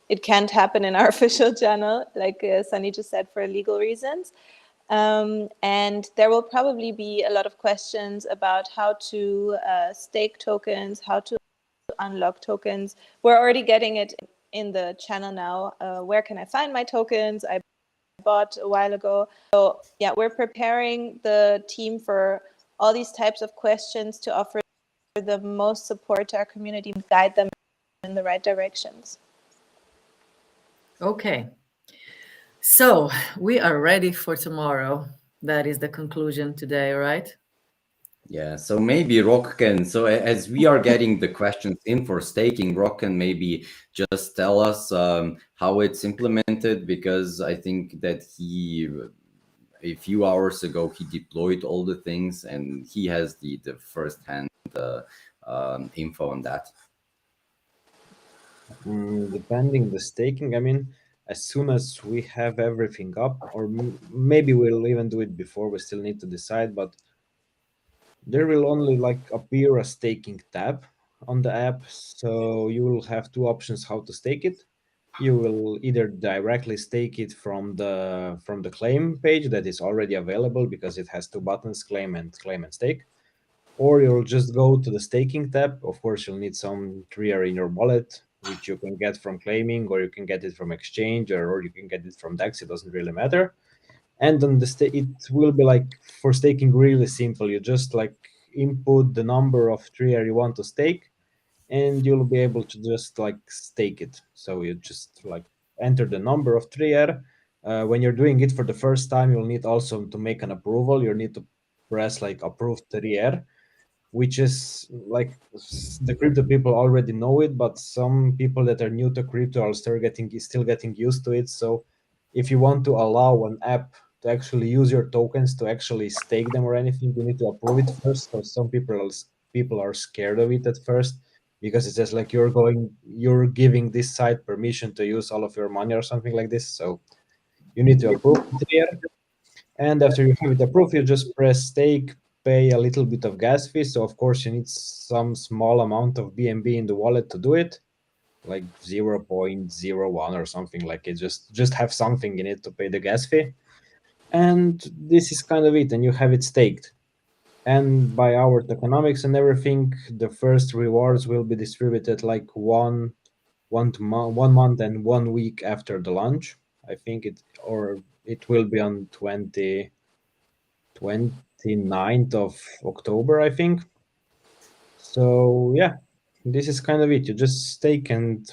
it can't happen in our official channel, like Sunny just said, for legal reasons. And there will probably be a lot of questions about how to stake tokens, how to unlock tokens. We're already getting it in the channel now. Where can I find my tokens? I bought a while ago. So yeah, we're preparing the team for all these types of questions to offer the most support to our community, guide them in the right directions. Okay. So we are ready for tomorrow. That is the conclusion today, right? Yeah, so maybe Rock can, so as we are getting the questions in for staking, Rock can maybe just tell us how it's implemented, because I think that a few hours ago, he deployed all the things and he has the first-hand info on that. Depending the staking, I mean, as soon as we have everything up, or maybe we'll even do it before, we still need to decide, but there will only appear a staking tab on the app. So you will have two options how to stake it. You will either directly stake it from the claim page that is already available, because it has two buttons, claim and stake, or you'll just go to the staking tab. Of course, you'll need some Trier in your wallet, which you can get from claiming, or you can get it from exchange, or you can get it from DEX. It doesn't really matter. And on it will be for staking really simple. You just input the number of Trier you want to stake, and you'll be able to just stake it. So you just enter the number of Trier. When you're doing it for the first time, you'll need also to make an approval. You'll need to press approve Trier. which is like the crypto people already know it, but some people that are new to crypto are still getting used to it. So if you want to allow an app to actually use your tokens to actually stake them or anything, you need to approve it first. So some people are scared of it at first, because it's just like you're giving this site permission to use all of your money or something like this. So you need to approve it here. And after you have it approved, you just press stake, pay a little bit of gas fee. So of course you need some small amount of BNB in the wallet to do it, like 0.01 or something like it. Just have something in it to pay the gas fee. And this is kind of it, and you have it staked. And by our tokenomics and everything, the first rewards will be distributed like one month and 1 week after the launch. I think it will be on 29th of October, I think. So yeah, this is kind of it. You just stake and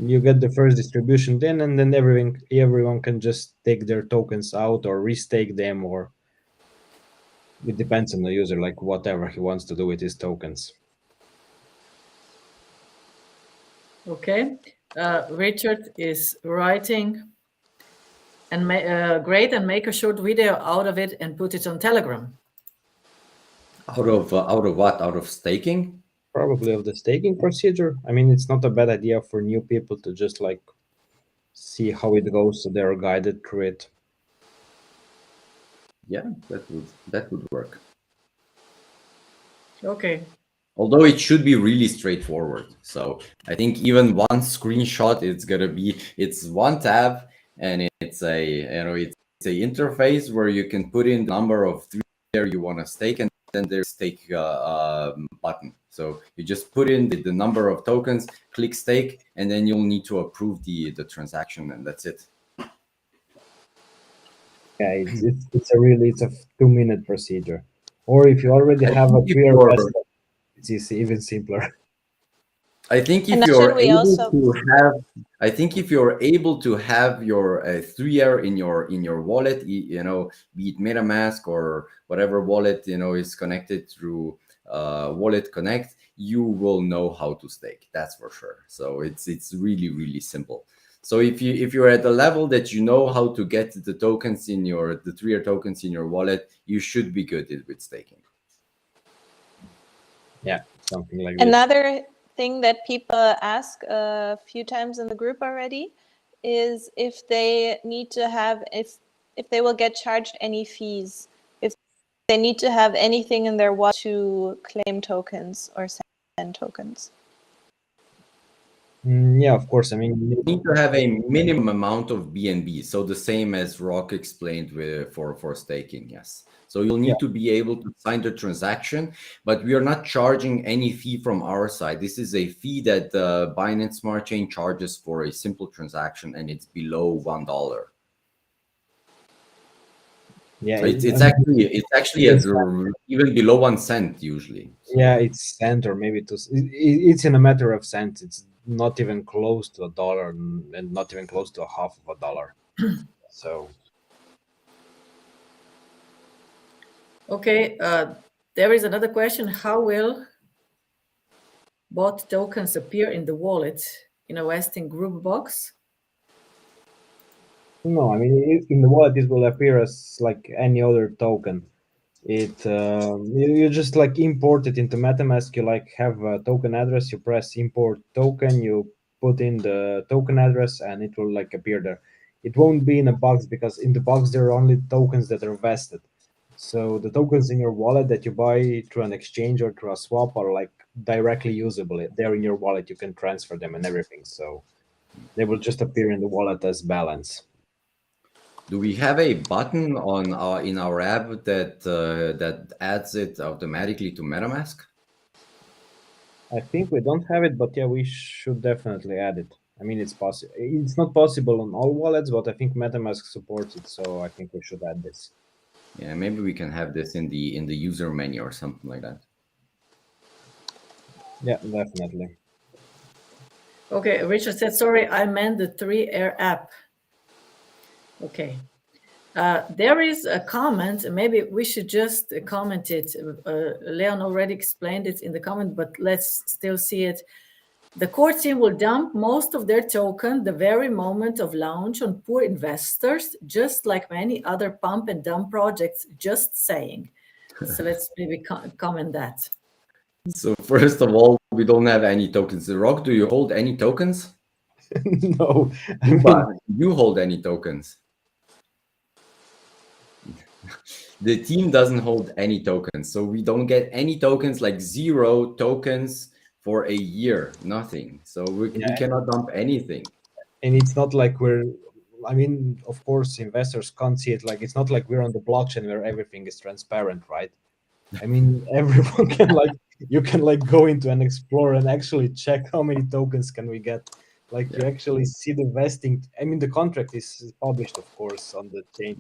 you get the first distribution then, and then everyone can just take their tokens out or restake them, or it depends on the user, like whatever he wants to do with his tokens. Okay. Richard is writing, and great, and make a short video out of it and put it on Telegram. Out of what? Out of staking? Probably of the staking procedure. I mean, it's not a bad idea for new people to just like see how it goes, so they're guided through it. Yeah, that would work. Okay. Although it should be really straightforward. So I think even one screenshot, it's one tab, and it's a interface where you can put in the number of three there you want to stake, and then there's stake button. So you just put in the number of tokens, click stake, and then you'll need to approve the transaction, and that's it. Yeah, it's a 2-minute procedure. Or if you already have a 3-year vested, it's even simpler. I think if you're able to have your 3-year in your wallet, be it MetaMask or whatever wallet is connected through Wallet Connect, you will know how to stake. That's for sure. So it's really, really simple. So if you're at the level that you know how to get the tokens the 3-year tokens in your wallet, you should be good with staking. Yeah, something like this. Another thing that people ask a few times in the group already is if they need to have, if they will get charged any fees, if they need to have anything in their wallet to claim tokens or send tokens. Yeah, of course. I mean, you need to have a minimum amount of BNB. So the same as Rock explained for staking, yes. So you'll need to be able to sign the transaction, but we are not charging any fee from our side. This is a fee that Binance Smart Chain charges for a simple transaction, and it's below $1. Yeah, so it's actually even below 1 cent usually. So. Yeah, it's cent or maybe it's in a matter of cents. It's not even close to $1 and not even close to half of $1. So. Okay, there is another question. How will bought tokens appear in the wallet in a Westing group box? No, I mean, in the wallet, it will appear as like any other token. You just like import it into MetaMask. You like have a token address, you press import token, you put in the token address, and it will like appear there. It won't be in a box, because in the box there are only tokens that are vested. So the tokens in your wallet that you buy through an exchange or through a swap are like directly usable. They're in your wallet, you can transfer them and everything. So they will just appear in the wallet as balance. Do we have a button in our app that adds it automatically to MetaMask? I think we don't have it, but yeah, we should definitely add it. I mean, it's possible. It's not possible on all wallets, but I think MetaMask supports it, so I think we should add this. Yeah, maybe we can have this in the user menu or something like that. Yeah, definitely. Okay, Richard said, sorry, I meant the 3Air app. Okay. There is a comment, maybe we should just comment it. Leon already explained it in the comment, but let's still see it. The core team will dump most of their token the very moment of launch on poor investors, just like many other pump and dump projects, just saying. So let's maybe comment that. So first of all, we don't have any tokens. Rock, do you hold any tokens? No, But you hold any tokens? The team doesn't hold any tokens, so we don't get any tokens, like 0 tokens for a year, nothing. So we cannot dump anything. And it's not like of course, investors can't see it. Like, it's not like we're on the blockchain where everything is transparent, right? I mean, everyone can you can go into and explore and actually check how many tokens can we get. Like, you actually see the vesting. I mean, the contract is published, of course, on the chain.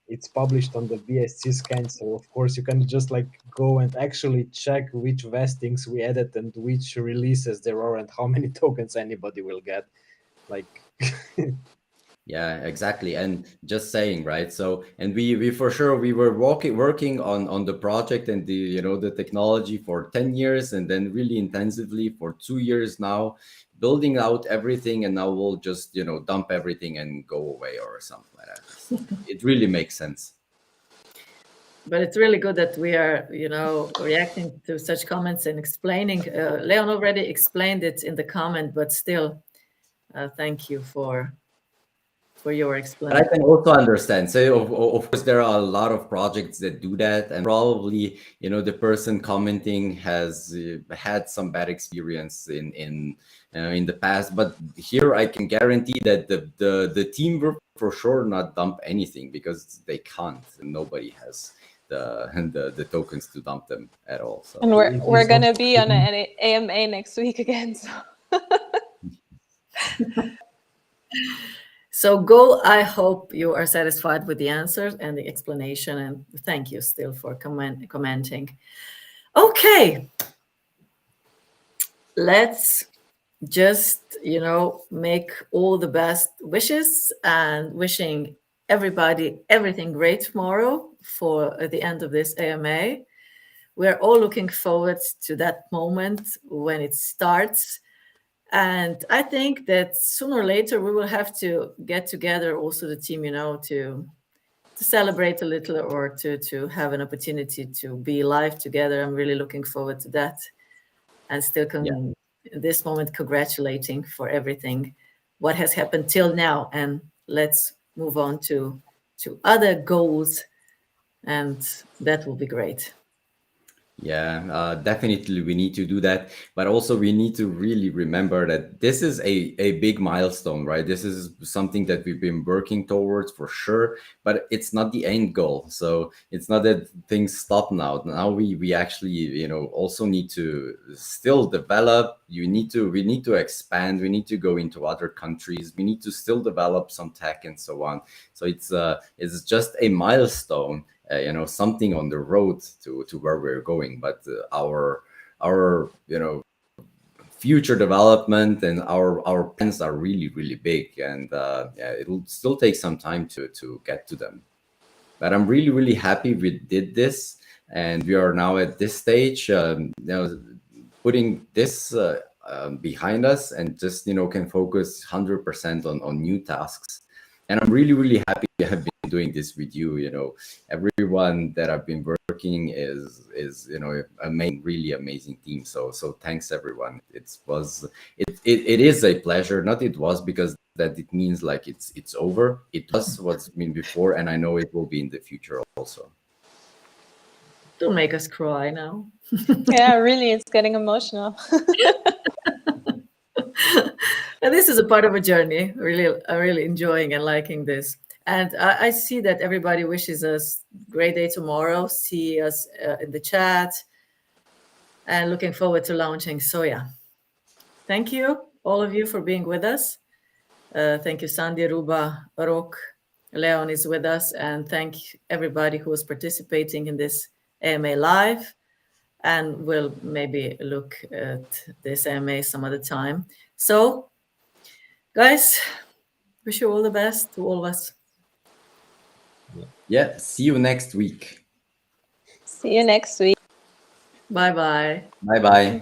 It's published on the BSC scan, so of course you can just go and actually check which vestings we added and which releases there are and how many tokens anybody will get. Yeah, exactly. And just saying, right? So, and we for sure we were working on the project and the technology for 10 years, and then really intensively for 2 years now, building out everything, and now we'll just dump everything and go away or something like that. It really makes sense. But it's really good that we are reacting to such comments and explaining. Leon already explained it in the comment, but still thank you for your explanation. But I can also understand. So of course there are a lot of projects that do that, and probably the person commenting has had some bad experience in the past. But here I can guarantee that the team will for sure not dump anything, because they can't. And nobody has the tokens to dump them at all. So. And we're gonna be on an AMA next week again. So. So go. I hope you are satisfied with the answers and the explanation, and thank you still for commenting. Okay, let's just make all the best wishes, and wishing everybody everything great tomorrow for the end of this AMA. We're all looking forward to that moment when it starts. And I think that sooner or later we will have to get together, also the team, to celebrate a little, or to have an opportunity to be live together. I'm really looking forward to that, and still in this moment congratulating for everything what has happened till now. And let's move on to other goals, and that will be great. Yeah, definitely we need to do that. But also we need to really remember that this is a big milestone, right? This is something that we've been working towards for sure, but it's not the end goal. So it's not that things stop now. Now we actually, also need to still develop. We need to expand. We need to go into other countries. We need to still develop some tech and so on. So it's just a milestone. Something on the road to where we're going, but our future development and our plans are really, really big, and it'll still take some time to get to them. But I'm really, really happy we did this, and we are now at this stage, putting this behind us, and just can focus 100% on new tasks. And I'm really, really happy to have been doing this with you. Everyone that I've been working is really amazing team. So thanks everyone. It is a pleasure. Not it was, because that it means like it's over. It was what's been before, and I know it will be in the future also. Don't make us cry now. Yeah, really, it's getting emotional. And this is a part of a journey. Really enjoying and liking this. And I see that everybody wishes us a great day tomorrow. See us in the chat, and looking forward to launching. So yeah, thank you all of you for being with us. Thank you, Sandy, Ruba, Rok, Leon is with us, and thank everybody who is participating in this AMA live. And we'll maybe look at this AMA some other time. So, guys, wish you all the best to all of us. Yeah, see you next week. See you next week. Bye bye. Bye bye.